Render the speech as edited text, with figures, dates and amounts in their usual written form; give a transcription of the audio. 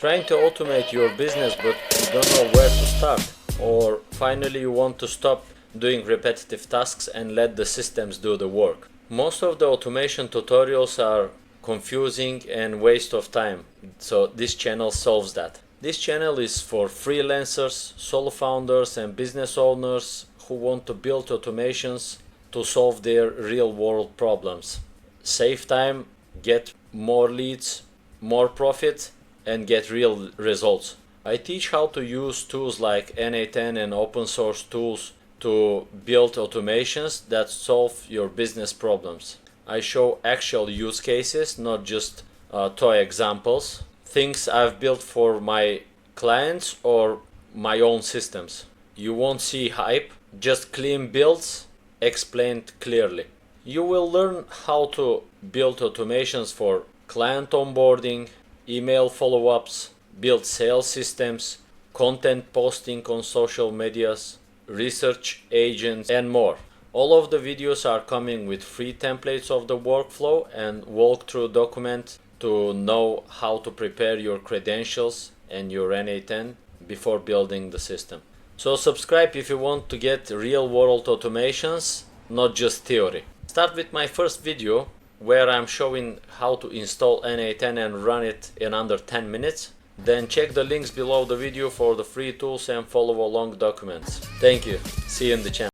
Trying to automate your business but you don't know where to start, or finally you want to stop doing repetitive tasks and let the systems do the work. Most of the automation tutorials are confusing and waste of time, so this channel solves that. This channel is for freelancers, solo founders and business owners who want to build automations to solve their real world problems. Save time, get more leads, more profit, and get real results. I teach how to use tools like Na10 and open source tools to build automations that solve your business problems. I show actual use cases, not just toy examples, things I've built for my clients or my own systems. You won't see hype, just clean builds explained clearly. You will learn how to build automations for client onboarding, email follow-ups, build sales systems, content posting on social medias, research agents, and more. All of the videos are coming with free templates of the workflow and walkthrough document to know how to prepare your credentials and your Na10 before building the system. So subscribe if you want to get real-world automations, not just theory. Start with my first video where I'm showing how to install Na10 and run it in under 10 minutes. Then check the links below the video for the free tools and follow along documents. Thank you. See you in the channel.